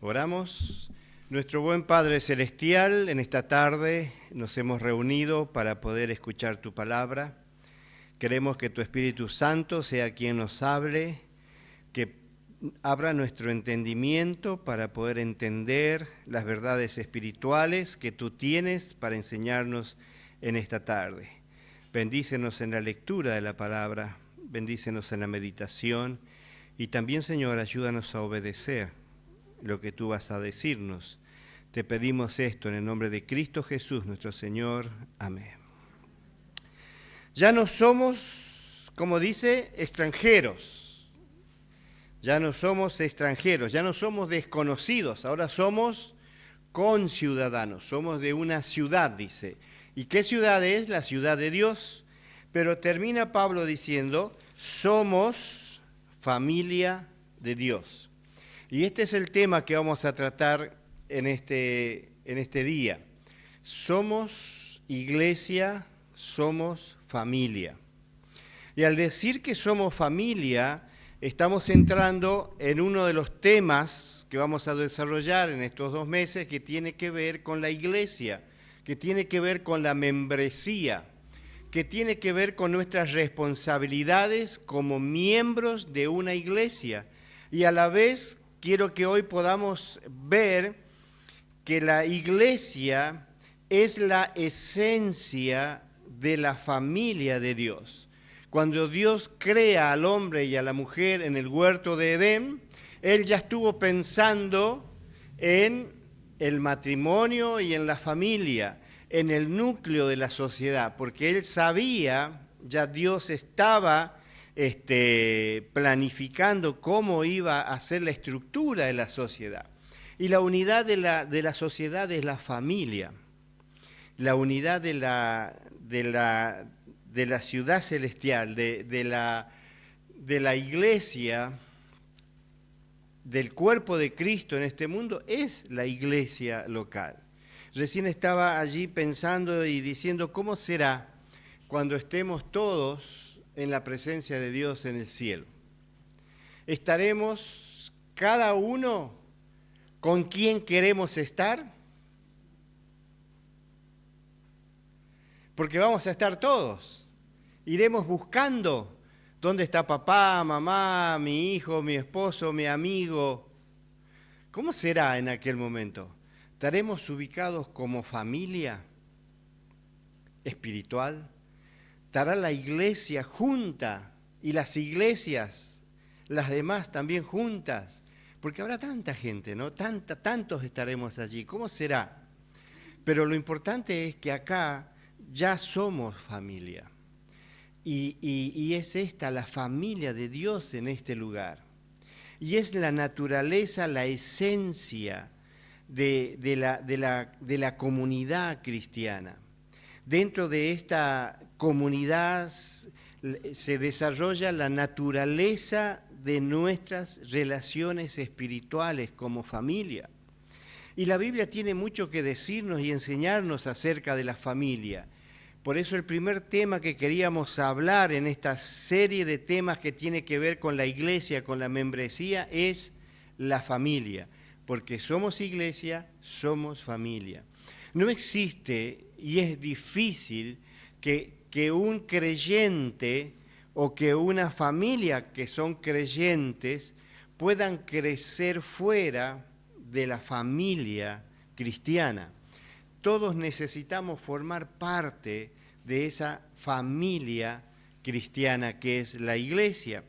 Oramos. Nuestro buen Padre Celestial, en esta tarde nos hemos reunido para poder escuchar tu palabra. Queremos que tu Espíritu Santo sea quien nos hable, que abra nuestro entendimiento para poder entender las verdades espirituales que tú tienes para enseñarnos en esta tarde. Bendícenos en la lectura de la palabra, bendícenos en la meditación y también, Señor, ayúdanos a obedecer lo que tú vas a decirnos. Te pedimos esto en el nombre de Cristo Jesús, nuestro Señor. Amén. Ya no somos, como dice, extranjeros. Ya no somos extranjeros, ya no somos desconocidos, ahora somos conciudadanos, somos de una ciudad, dice. ¿Y qué ciudad es? La ciudad de Dios. Pero termina Pablo diciendo, somos familia de Dios. Y este es el tema que vamos a tratar en este día. Somos iglesia, somos familia. Y al decir que somos familia, estamos entrando en uno de los temas que vamos a desarrollar en estos 2 meses que tiene que ver con la iglesia, que tiene que ver con la membresía, que tiene que ver con nuestras responsabilidades como miembros de una iglesia. Y a la vez quiero que hoy podamos ver que la iglesia es la esencia de la familia de Dios. Cuando Dios crea al hombre y a la mujer en el huerto de Edén, Él ya estuvo pensando en el matrimonio y en la familia, en el núcleo de la sociedad, porque Él sabía, ya Dios estaba planificando cómo iba a ser la estructura de la sociedad. Y la unidad de la sociedad es la familia. La unidad de la ciudad celestial, de la iglesia, del cuerpo de Cristo en este mundo, es la iglesia local. Recién estaba allí pensando y diciendo, ¿cómo será cuando estemos todos en la presencia de Dios en el cielo? ¿Estaremos cada uno con quien queremos estar? Porque vamos a estar todos. Iremos buscando dónde está papá, mamá, mi hijo, mi esposo, mi amigo. ¿Cómo será en aquel momento? ¿Estaremos ubicados como familia espiritual? ¿Estará la iglesia junta y las iglesias, las demás también juntas? Porque habrá tanta gente, ¿no? Tantos estaremos allí. ¿Cómo será? Pero lo importante es que acá ya somos familia. Y es esta la familia de Dios en este lugar. Y es la naturaleza, la esencia de la comunidad cristiana. Dentro de esta comunidad se desarrolla la naturaleza de nuestras relaciones espirituales como familia. Y la Biblia tiene mucho que decirnos y enseñarnos acerca de la familia. Por eso el primer tema que queríamos hablar en esta serie de temas que tiene que ver con la iglesia, con la membresía, es la familia. Porque somos iglesia, somos familia. No existe, y es difícil, que un creyente o que una familia que son creyentes puedan crecer fuera de la familia cristiana. Todos necesitamos formar parte de esa familia cristiana que es la iglesia.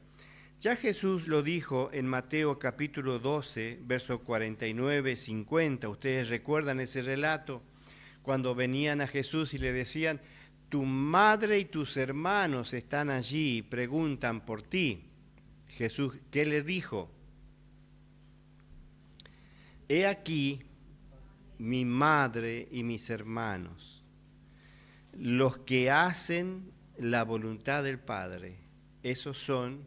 Ya Jesús lo dijo en Mateo capítulo 12, versos 49, 50. Ustedes recuerdan ese relato cuando venían a Jesús y le decían, tu madre y tus hermanos están allí y preguntan por ti. Jesús, ¿qué les dijo? He aquí mi madre y mis hermanos, los que hacen la voluntad del Padre, esos son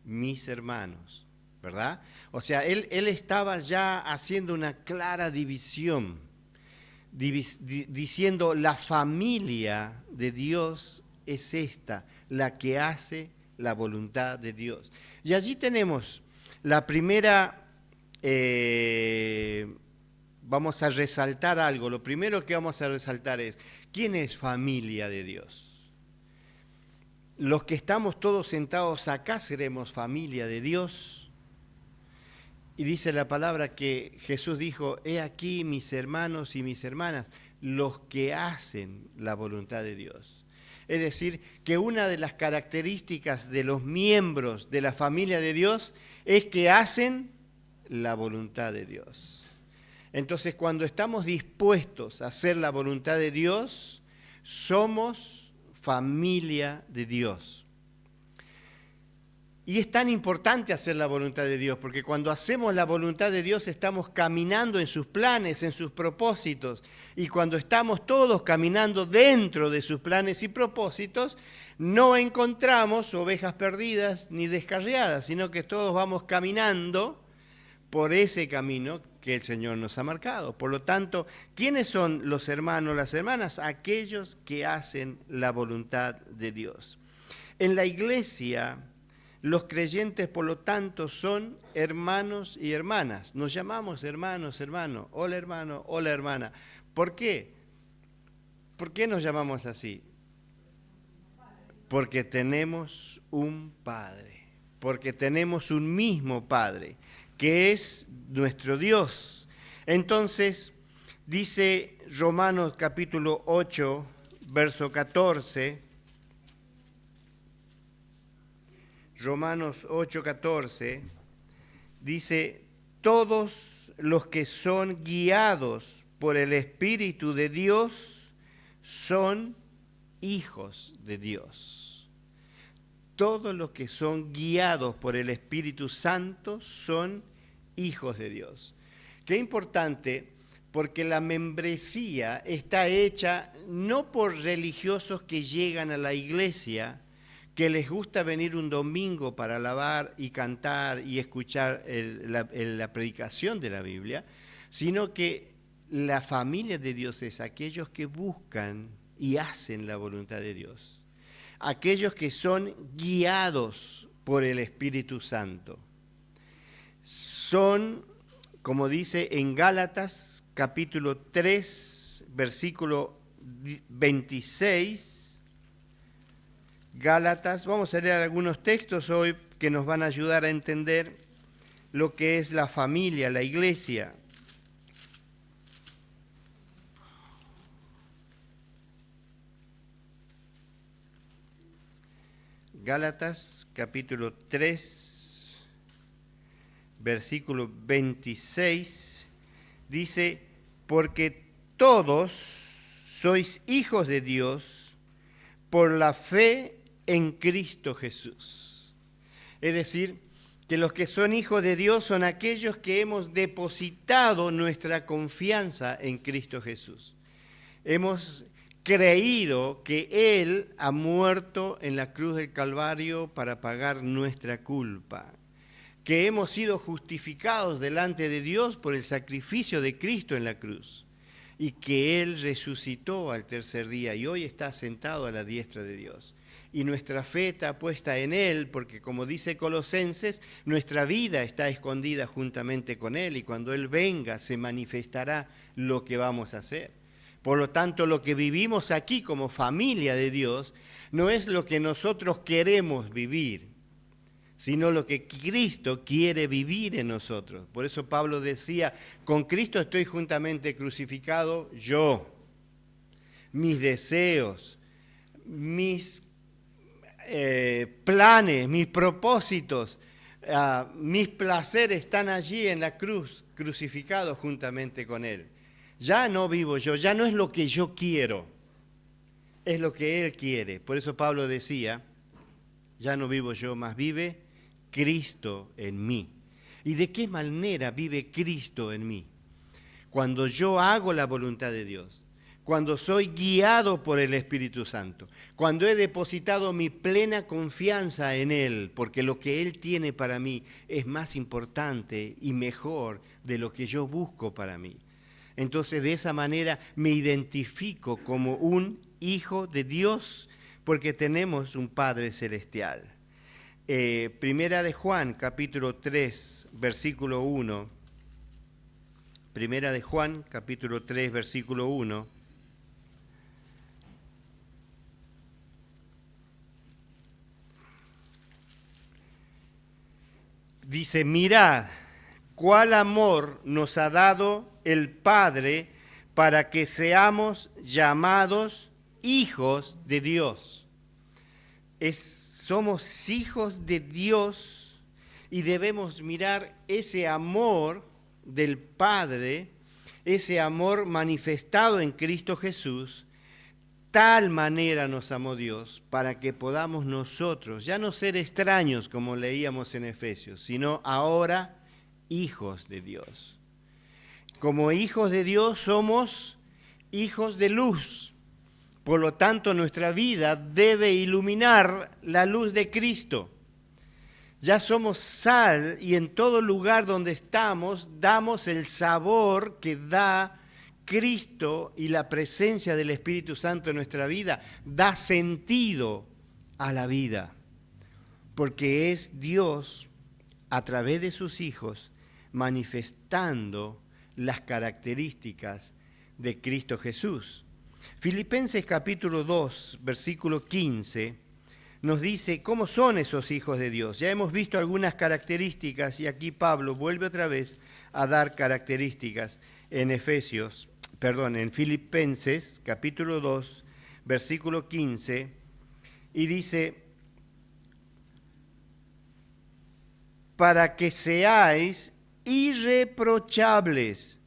mis hermanos, ¿verdad? O sea, él estaba ya haciendo una clara división. diciendo la familia de Dios es esta, la que hace la voluntad de Dios. Y allí tenemos la primera, vamos a resaltar algo. Lo primero que vamos a resaltar es, ¿quién es familia de Dios? Los que estamos todos sentados acá seremos familia de Dios. Y dice la palabra que Jesús dijo, he aquí mis hermanos y mis hermanas, los que hacen la voluntad de Dios. Es decir, que una de las características de los miembros de la familia de Dios es que hacen la voluntad de Dios. Entonces, cuando estamos dispuestos a hacer la voluntad de Dios, somos familia de Dios. Y es tan importante hacer la voluntad de Dios, porque cuando hacemos la voluntad de Dios estamos caminando en sus planes, en sus propósitos. Y cuando estamos todos caminando dentro de sus planes y propósitos, no encontramos ovejas perdidas ni descarriadas, sino que todos vamos caminando por ese camino que el Señor nos ha marcado. Por lo tanto, ¿quiénes son los hermanos, las hermanas? Aquellos que hacen la voluntad de Dios. En la iglesia, los creyentes, por lo tanto, son hermanos y hermanas. Nos llamamos hermanos, hermano. Hola hermano, hola hermana. ¿Por qué? ¿Por qué nos llamamos así? Porque tenemos un Padre. Porque tenemos un mismo Padre, que es nuestro Dios. Entonces, dice Romanos capítulo 8, verso 14, Romanos 8:14, dice, todos los que son guiados por el Espíritu de Dios son hijos de Dios. Todos los que son guiados por el Espíritu Santo son hijos de Dios. Qué importante, porque la membresía está hecha no por religiosos que llegan a la iglesia, que les gusta venir un domingo para alabar y cantar y escuchar la predicación de la Biblia, sino que la familia de Dios es aquellos que buscan y hacen la voluntad de Dios, aquellos que son guiados por el Espíritu Santo. Son, como dice en Gálatas capítulo 3, versículo 26, Gálatas, vamos a leer algunos textos hoy que nos van a ayudar a entender lo que es la familia, la iglesia. Gálatas capítulo 3, versículo 26, dice, porque todos sois hijos de Dios por la fe en Cristo Jesús. Es decir, que los que son hijos de Dios son aquellos que hemos depositado nuestra confianza en Cristo Jesús. Hemos creído que Él ha muerto en la cruz del Calvario para pagar nuestra culpa, que hemos sido justificados delante de Dios por el sacrificio de Cristo en la cruz y que Él resucitó al tercer día y hoy está sentado a la diestra de Dios. Y nuestra fe está puesta en Él, porque como dice Colosenses, nuestra vida está escondida juntamente con Él y cuando Él venga se manifestará lo que vamos a hacer. Por lo tanto, lo que vivimos aquí como familia de Dios no es lo que nosotros queremos vivir, sino lo que Cristo quiere vivir en nosotros. Por eso Pablo decía, con Cristo estoy juntamente crucificado yo, mis deseos, mis planes, mis propósitos, mis placeres están allí en la cruz, crucificados juntamente con Él. Ya no vivo yo, ya no es lo que yo quiero, es lo que Él quiere. Por eso Pablo decía, ya no vivo yo, mas vive Cristo en mí. ¿Y de qué manera vive Cristo en mí? Cuando yo hago la voluntad de Dios, cuando soy guiado por el Espíritu Santo, cuando he depositado mi plena confianza en Él, porque lo que Él tiene para mí es más importante y mejor de lo que yo busco para mí. Entonces de esa manera me identifico como un hijo de Dios porque tenemos un Padre celestial. Primera de Juan, capítulo 3, versículo 1. Primera de Juan, capítulo 3, versículo 1. Dice, mirad, cuál amor nos ha dado el Padre para que seamos llamados hijos de Dios. Somos hijos de Dios y debemos mirar ese amor del Padre, ese amor manifestado en Cristo Jesús. Tal manera nos amó Dios para que podamos nosotros ya no ser extraños como leíamos en Efesios, sino ahora hijos de Dios. Como hijos de Dios somos hijos de luz. Por lo tanto, nuestra vida debe iluminar la luz de Cristo. Ya somos sal y en todo lugar donde estamos damos el sabor que da Cristo y la presencia del Espíritu Santo en nuestra vida. Da sentido a la vida, porque es Dios a través de sus hijos manifestando las características de Cristo Jesús. Filipenses capítulo 2, versículo 15, nos dice cómo son esos hijos de Dios. Ya hemos visto algunas características y aquí Pablo vuelve otra vez a dar características en Filipenses capítulo 2, versículo 15, y dice, para que seáis irreprochables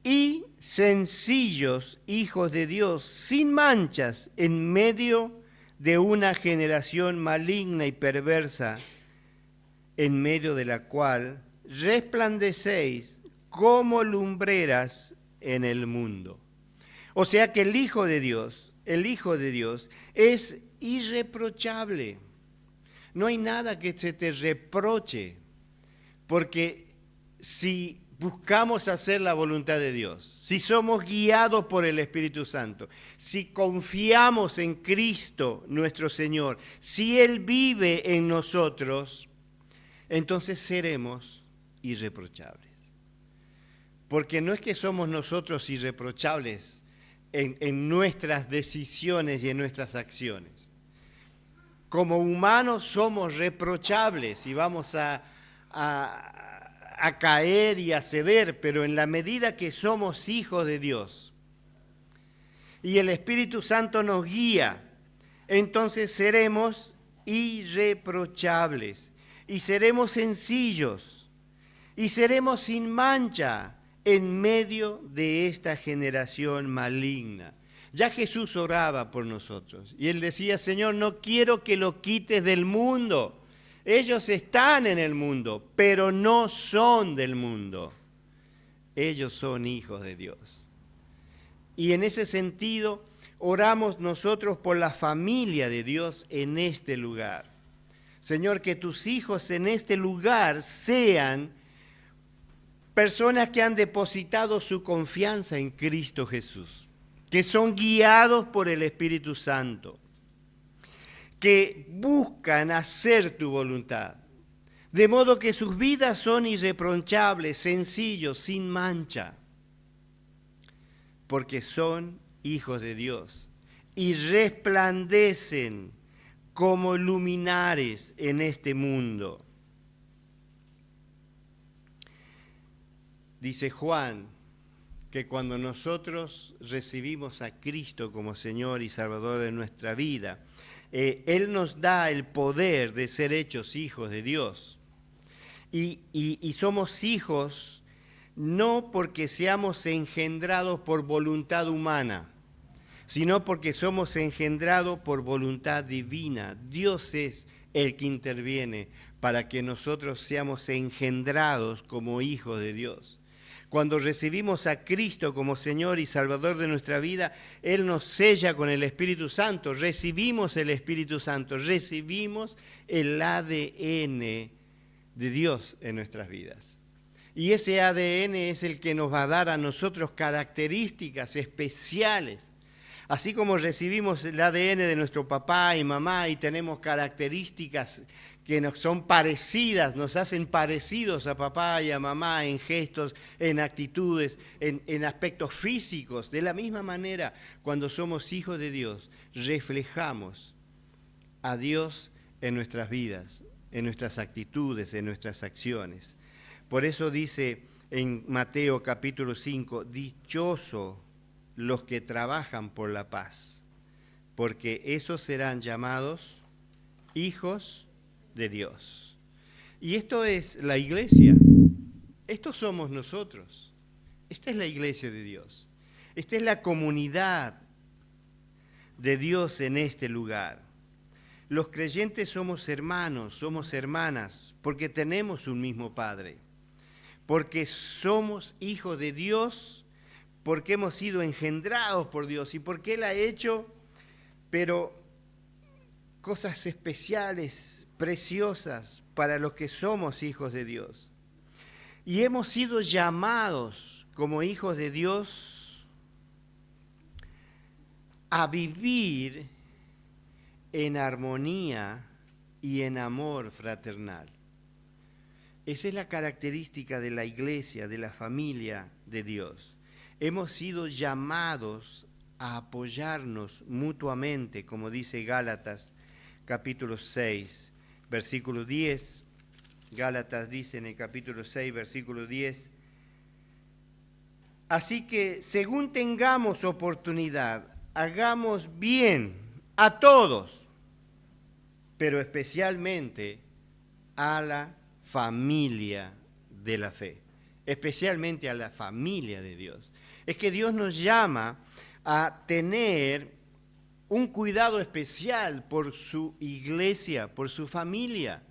y sencillos hijos de Dios, sin manchas, en medio de una generación maligna y perversa, en medio de la cual resplandecéis como lumbreras en el mundo. O sea que el Hijo de Dios es irreprochable. No hay nada que se te reproche, porque si buscamos hacer la voluntad de Dios, si somos guiados por el Espíritu Santo, si confiamos en Cristo nuestro Señor, si Él vive en nosotros, entonces seremos irreprochables. Porque no es que somos nosotros irreprochables en nuestras decisiones y en nuestras acciones. Como humanos somos reprochables y vamos a caer y a ceder, pero en la medida que somos hijos de Dios y el Espíritu Santo nos guía, entonces seremos irreprochables y seremos sencillos y seremos sin mancha en medio de esta generación maligna. Ya Jesús oraba por nosotros y Él decía, Señor, no quiero que lo quites del mundo. Ellos están en el mundo, pero no son del mundo. Ellos son hijos de Dios. Y en ese sentido, oramos nosotros por la familia de Dios en este lugar. Señor, que tus hijos en este lugar sean personas que han depositado su confianza en Cristo Jesús, que son guiados por el Espíritu Santo, que buscan hacer tu voluntad, de modo que sus vidas son irreprochables, sencillos, sin mancha, porque son hijos de Dios y resplandecen como luminares en este mundo. Dice Juan que cuando nosotros recibimos a Cristo como Señor y Salvador de nuestra vida, Él nos da el poder de ser hechos hijos de Dios. Y somos hijos no porque seamos engendrados por voluntad humana, sino porque somos engendrados por voluntad divina. Dios es el que interviene para que nosotros seamos engendrados como hijos de Dios. Cuando recibimos a Cristo como Señor y Salvador de nuestra vida, Él nos sella con el Espíritu Santo. Recibimos el Espíritu Santo, recibimos el ADN de Dios en nuestras vidas. Y ese ADN es el que nos va a dar a nosotros características especiales. Así como recibimos el ADN de nuestro papá y mamá y tenemos características que nos son parecidas, nos hacen parecidos a papá y a mamá en gestos, en actitudes, en aspectos físicos. De la misma manera, cuando somos hijos de Dios, reflejamos a Dios en nuestras vidas, en nuestras actitudes, en nuestras acciones. Por eso dice en Mateo capítulo 5, dichoso los que trabajan por la paz, porque esos serán llamados hijos de Dios. Y esto es la iglesia, estos somos nosotros, esta es la iglesia de Dios, esta es la comunidad de Dios en este lugar. Los creyentes somos hermanos, somos hermanas, porque tenemos un mismo Padre, porque somos hijos de Dios, porque hemos sido engendrados por Dios y porque Él ha hecho, pero cosas especiales, preciosas para los que somos hijos de Dios. Y hemos sido llamados como hijos de Dios a vivir en armonía y en amor fraternal. Esa es la característica de la iglesia, de la familia de Dios. Hemos sido llamados a apoyarnos mutuamente, como dice Gálatas capítulo 6, versículo 10. Gálatas dice en el capítulo 6, versículo 10. Así que, según tengamos oportunidad, hagamos bien a todos, pero especialmente a la familia de la fe, especialmente a la familia de Dios. Es que Dios nos llama a tener un cuidado especial por su iglesia, por su familia.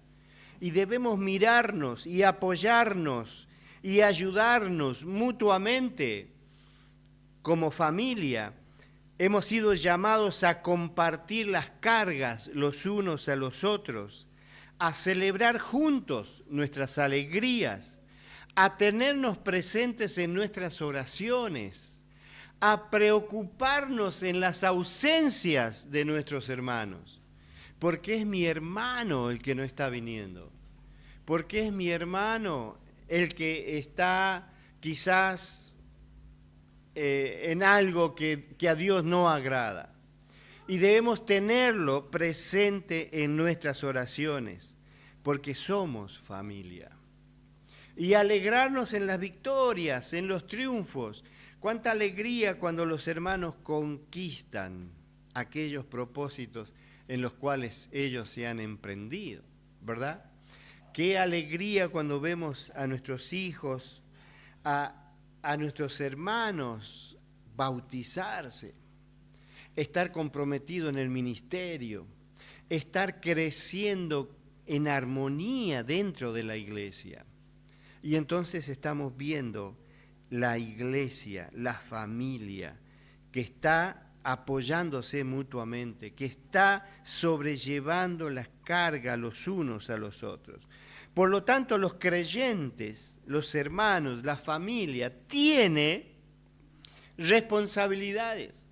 Y debemos mirarnos y apoyarnos y ayudarnos mutuamente como familia. Hemos sido llamados a compartir las cargas los unos a los otros, a celebrar juntos nuestras alegrías, a tenernos presentes en nuestras oraciones, a preocuparnos en las ausencias de nuestros hermanos, porque es mi hermano el que no está viniendo, porque es mi hermano el que está quizás en algo que a Dios no agrada. Y debemos tenerlo presente en nuestras oraciones, porque somos familia. Y alegrarnos en las victorias, en los triunfos. Cuánta alegría cuando los hermanos conquistan aquellos propósitos en los cuales ellos se han emprendido, ¿verdad? Qué alegría cuando vemos a nuestros hijos, a nuestros hermanos bautizarse, estar comprometido en el ministerio, estar creciendo en armonía dentro de la iglesia. Y entonces estamos viendo la iglesia, la familia, que está apoyándose mutuamente, que está sobrellevando las cargas los unos a los otros. Por lo tanto, los creyentes, los hermanos, la familia, tiene responsabilidades.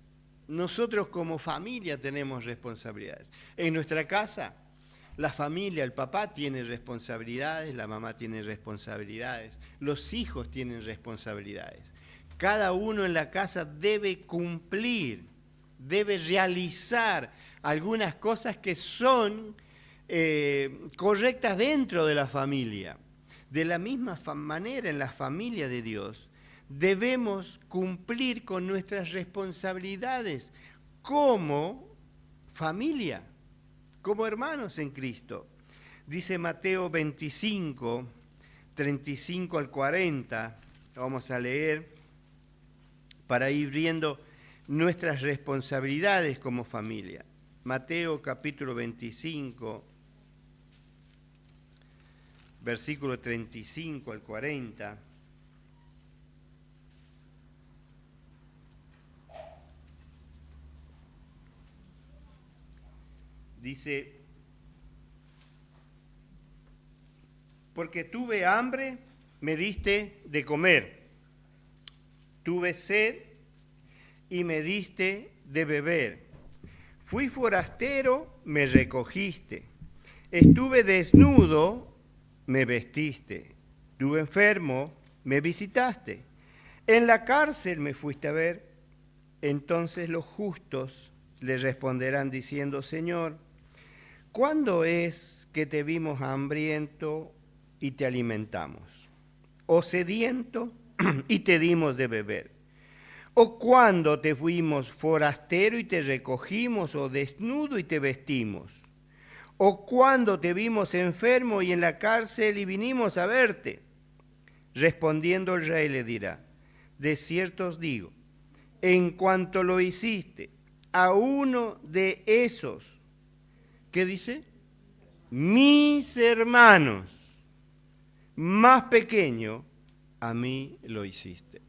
Nosotros como familia tenemos responsabilidades. En nuestra casa, la familia, el papá tiene responsabilidades, la mamá tiene responsabilidades, los hijos tienen responsabilidades. Cada uno en la casa debe cumplir, debe realizar algunas cosas que son correctas dentro de la familia. De la misma manera, en la familia de Dios, debemos cumplir con nuestras responsabilidades como familia, como hermanos en Cristo. Dice Mateo 25, 35 al 40, vamos a leer para ir viendo nuestras responsabilidades como familia. Mateo capítulo 25, versículo 35 al 40. Dice, porque tuve hambre me diste de comer. Tuve sed y me diste de beber. Fui forastero, me recogiste. Estuve desnudo, me vestiste. Estuve enfermo, me visitaste. En la cárcel me fuiste a ver. Entonces los justos le responderán diciendo, Señor, ¿cuándo es que te vimos hambriento y te alimentamos? ¿O sediento y te dimos de beber? ¿O cuándo te fuimos forastero y te recogimos, o desnudo y te vestimos? ¿O cuándo te vimos enfermo y en la cárcel y vinimos a verte? Respondiendo el rey le dirá, de cierto os digo, en cuanto lo hiciste a uno de esos, ¿qué dice? Mis hermanos, más pequeño, a mí lo hiciste.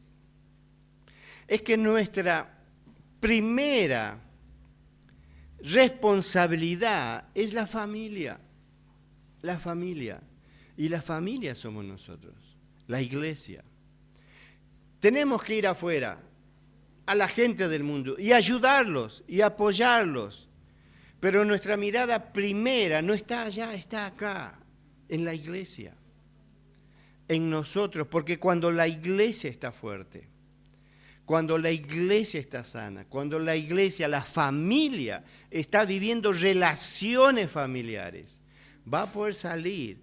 Es que nuestra primera responsabilidad es la familia. La familia. Y la familia somos nosotros, la iglesia. Tenemos que ir afuera, a la gente del mundo, y ayudarlos, y apoyarlos. Pero nuestra mirada primera no está allá, está acá, en la iglesia, en nosotros, porque cuando la iglesia está fuerte, cuando la iglesia está sana, cuando la iglesia, la familia, está viviendo relaciones familiares, va a poder salir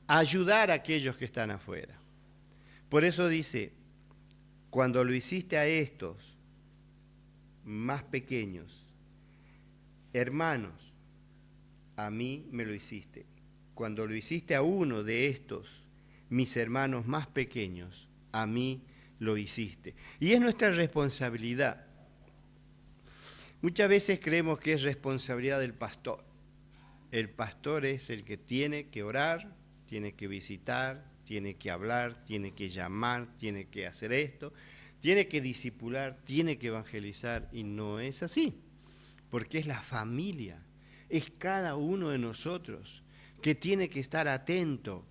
a ayudar a aquellos que están afuera. Por eso dice, cuando lo hiciste a estos más pequeños, hermanos, a mí me lo hiciste. Cuando lo hiciste a uno de estos, mis hermanos más pequeños, a mí lo hiciste. Y es nuestra responsabilidad. Muchas veces creemos que es responsabilidad del pastor. El pastor es el que tiene que orar, tiene que visitar, tiene que hablar, tiene que llamar, tiene que hacer esto, tiene que discipular, tiene que evangelizar, y no es así, porque es la familia, es cada uno de nosotros que tiene que estar atento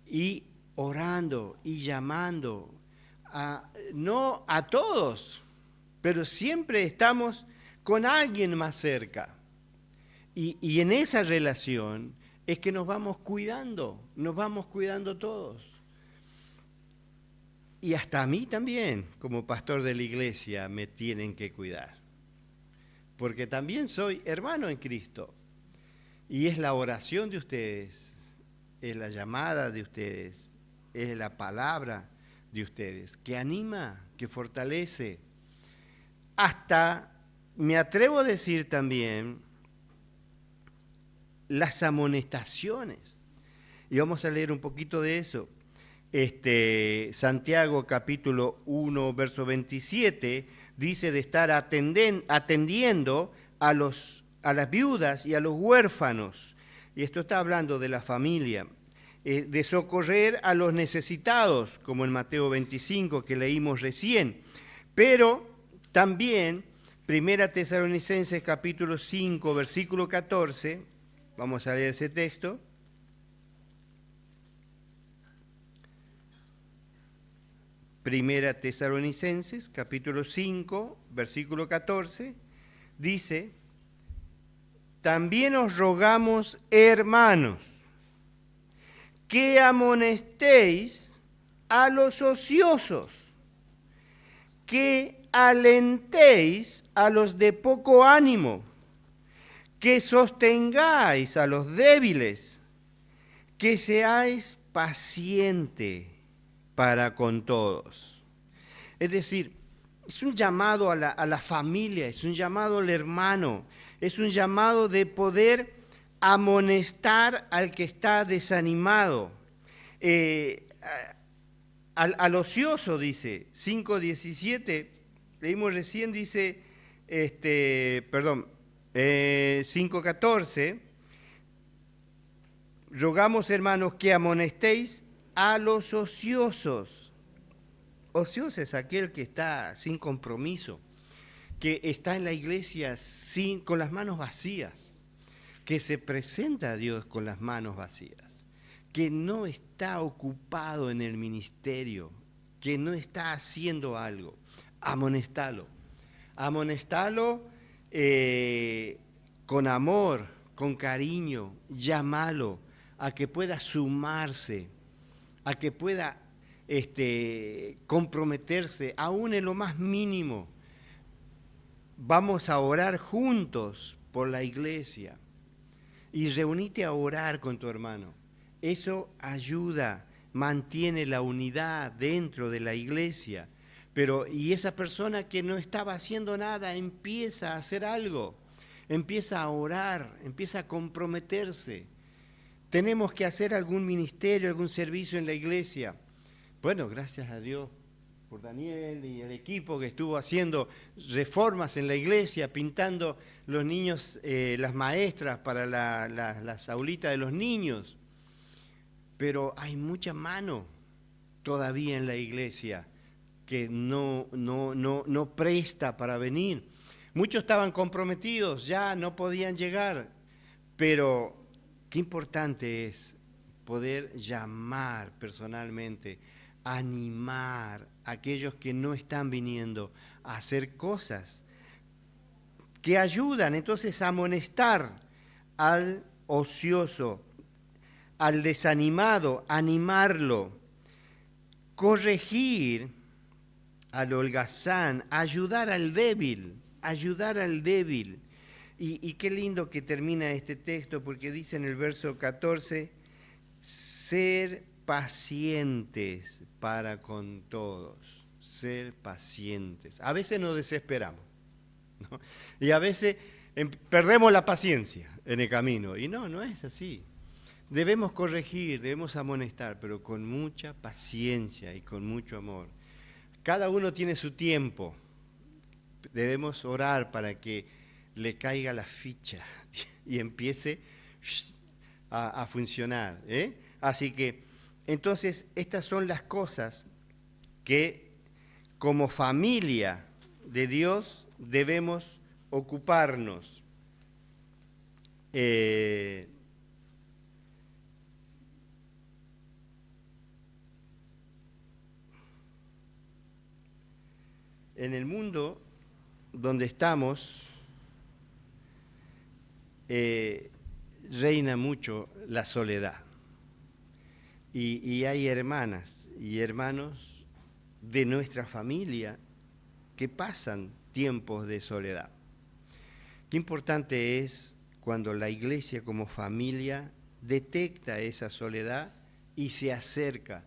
y orando y llamando, no a todos, pero siempre estamos con alguien más cerca. Y en esa relación es que nos vamos cuidando todos. Y hasta a mí también, como pastor de la iglesia, me tienen que cuidar. Porque también soy hermano en Cristo. Y es la oración de ustedes, es la llamada de ustedes, es la palabra de ustedes, que anima, que fortalece. Hasta, me atrevo a decir también, las amonestaciones. Y vamos a leer un poquito de eso. Santiago capítulo 1, verso 27, dice de estar atendiendo a las viudas y a los huérfanos. Y esto está hablando de la familia. De socorrer a los necesitados, como en Mateo 25 que leímos recién. Pero también, 1 Tesalonicenses capítulo 5, versículo 14, vamos a leer ese texto. Primera Tesalonicenses, capítulo 5, versículo 14, dice, también os rogamos, hermanos, que amonestéis a los ociosos, que alentéis a los de poco ánimo, que sostengáis a los débiles, que seáis pacientes para con todos. Es decir, es un llamado a la familia, es un llamado al hermano, es un llamado de poder amonestar al que está desanimado. Al ocioso, dice, 5:17, leímos recién, dice, 5:14, rogamos, hermanos, que amonestéis a los ociosos. Ocioso es aquel que está sin compromiso, que está en la iglesia con las manos vacías, que se presenta a Dios con las manos vacías, que no está ocupado en el ministerio, que no está haciendo algo, amonestalo. Amonestalo con amor, con cariño, llámalo a que pueda sumarse, a que pueda comprometerse, aún en lo más mínimo. Vamos a orar juntos por la iglesia y reunite a orar con tu hermano. Eso ayuda, mantiene la unidad dentro de la iglesia. Y esa persona que no estaba haciendo nada empieza a hacer algo, empieza a orar, empieza a comprometerse. Tenemos que hacer algún ministerio, algún servicio en la iglesia. Bueno, gracias a Dios por Daniel y el equipo que estuvo haciendo reformas en la iglesia, pintando los niños, las maestras para las aulitas de los niños. Pero hay mucha mano todavía en la iglesia que no presta para venir. Muchos estaban comprometidos, ya no podían llegar, pero qué importante es poder llamar personalmente, animar a aquellos que no están viniendo a hacer cosas que ayudan entonces a amonestar al ocioso, al desanimado, animarlo, corregir al holgazán, ayudar al débil, ayudar al débil. Y qué lindo que termina este texto, porque dice en el verso 14, ser pacientes para con todos, ser pacientes. A veces nos desesperamos, ¿no? Y a veces perdemos la paciencia en el camino, y no es así. Debemos corregir, debemos amonestar, pero con mucha paciencia y con mucho amor. Cada uno tiene su tiempo. Debemos orar para que le caiga la ficha y empiece a funcionar, ¿eh? Así que, entonces, estas son las cosas que como familia de Dios debemos ocuparnos. En el mundo donde estamos, reina mucho la soledad. Y hay hermanas y hermanos de nuestra familia que pasan tiempos de soledad. Qué importante es cuando la iglesia como familia detecta esa soledad y se acerca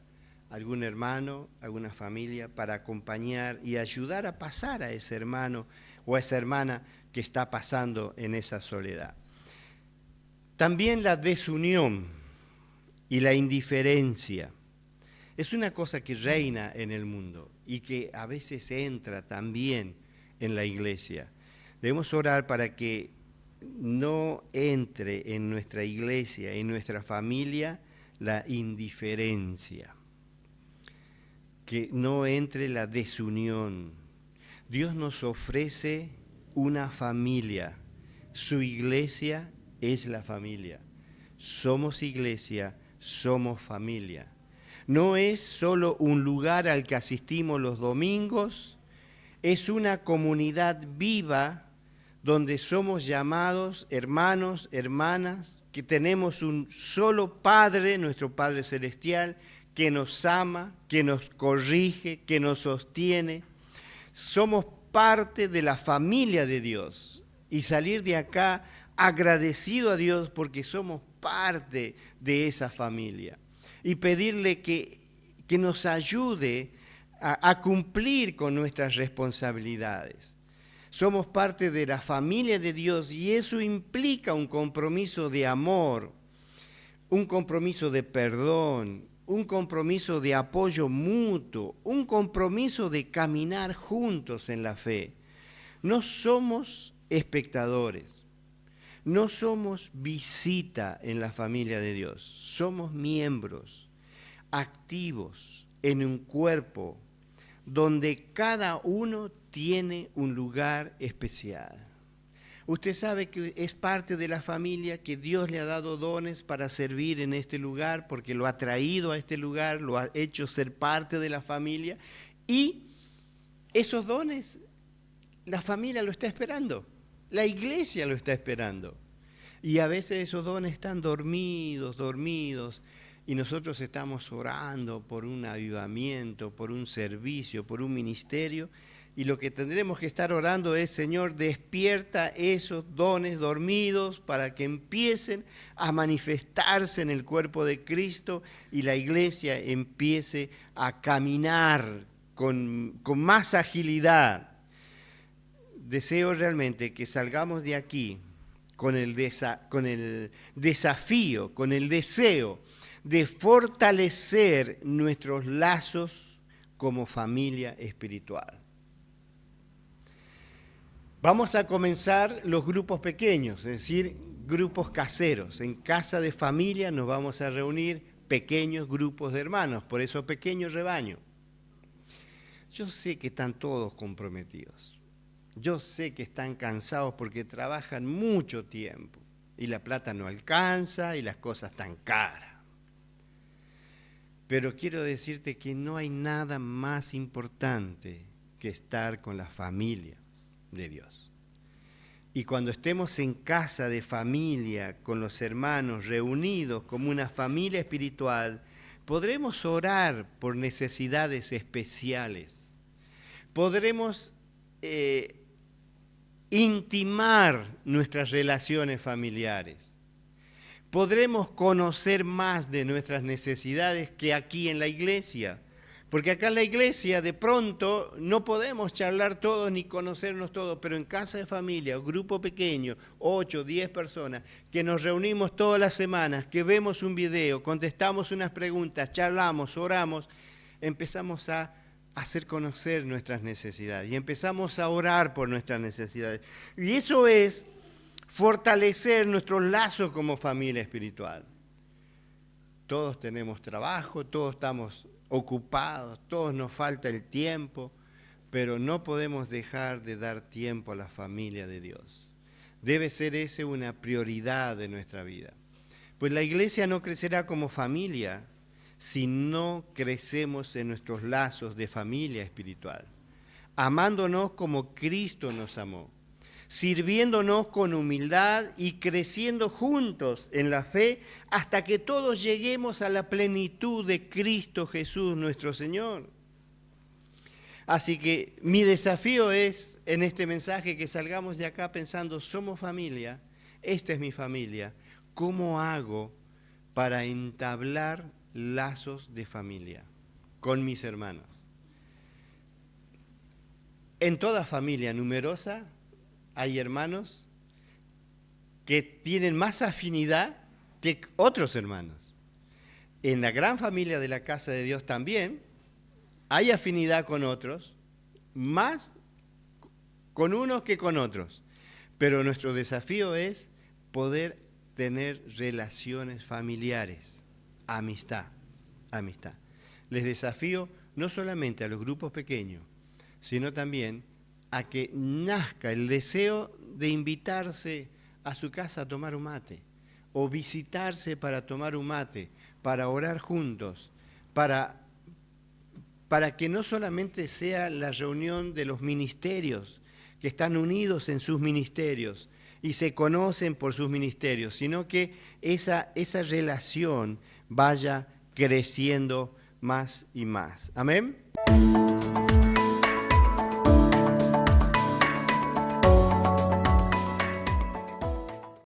a algún hermano, a alguna familia, para acompañar y ayudar a pasar a ese hermano o a esa hermana que está pasando en esa soledad. También la desunión y la indiferencia es una cosa que reina en el mundo y que a veces entra también en la iglesia. Debemos orar para que no entre en nuestra iglesia, en nuestra familia, la indiferencia, que no entre la desunión. Dios nos ofrece una familia, su iglesia es la familia. Somos iglesia, somos familia. No es solo un lugar al que asistimos los domingos, es una comunidad viva donde somos llamados hermanos, hermanas, que tenemos un solo Padre, nuestro Padre Celestial, que nos ama, que nos corrige, que nos sostiene. Somos parte de la familia de Dios y salir de acá agradecido a Dios porque somos parte de esa familia y pedirle que nos ayude a cumplir con nuestras responsabilidades. Somos parte de la familia de Dios y eso implica un compromiso de amor, un compromiso de perdón, un compromiso de apoyo mutuo, un compromiso de caminar juntos en la fe. No somos espectadores, no somos visita en la familia de Dios, somos miembros activos en un cuerpo donde cada uno tiene un lugar especial. Usted sabe que es parte de la familia, que Dios le ha dado dones para servir en este lugar, porque lo ha traído a este lugar, lo ha hecho ser parte de la familia, y esos dones, la familia lo está esperando, la iglesia lo está esperando. Y a veces esos dones están dormidos, y nosotros estamos orando por un avivamiento, por un servicio, por un ministerio, y lo que tendremos que estar orando es: Señor, despierta esos dones dormidos para que empiecen a manifestarse en el cuerpo de Cristo y la iglesia empiece a caminar con más agilidad. Deseo realmente que salgamos de aquí con el desafío, con el deseo de fortalecer nuestros lazos como familia espiritual. Vamos a comenzar los grupos pequeños, es decir, grupos caseros. En casa de familia nos vamos a reunir pequeños grupos de hermanos, por eso pequeño rebaño. Yo sé que están todos comprometidos. Yo sé que están cansados porque trabajan mucho tiempo y la plata no alcanza y las cosas están caras. Pero quiero decirte que no hay nada más importante que estar con la familia de Dios. Y cuando estemos en casa de familia, con los hermanos reunidos como una familia espiritual, podremos orar por necesidades especiales. Podremos intimar nuestras relaciones familiares. Podremos conocer más de nuestras necesidades que aquí en la iglesia. Porque acá en la iglesia de pronto no podemos charlar todos ni conocernos todos, pero en casa de familia, grupo pequeño, 8, 10 personas, que nos reunimos todas las semanas, que vemos un video, contestamos unas preguntas, charlamos, oramos, empezamos a hacer conocer nuestras necesidades y empezamos a orar por nuestras necesidades. Y eso es fortalecer nuestros lazos como familia espiritual. Todos tenemos trabajo, todos estamos ocupados, todos nos falta el tiempo, pero no podemos dejar de dar tiempo a la familia de Dios. Debe ser esa una prioridad de nuestra vida. Pues la iglesia no crecerá como familia si no crecemos en nuestros lazos de familia espiritual, amándonos como Cristo nos amó, sirviéndonos con humildad y creciendo juntos en la fe hasta que todos lleguemos a la plenitud de Cristo Jesús nuestro Señor. Así que mi desafío es, en este mensaje, que salgamos de acá pensando: somos familia, esta es mi familia, ¿cómo hago para entablar lazos de familia con mis hermanos? En toda familia numerosa hay hermanos que tienen más afinidad que otros hermanos. En la gran familia de la casa de Dios también hay afinidad con otros, más con unos que con otros. Pero nuestro desafío es poder tener relaciones familiares, amistad. Les desafío no solamente a los grupos pequeños, sino también a que nazca el deseo de invitarse a su casa a tomar un mate, o visitarse para tomar un mate, para orar juntos, para que no solamente sea la reunión de los ministerios, que están unidos en sus ministerios y se conocen por sus ministerios, sino que esa relación vaya creciendo más y más. ¿Amén?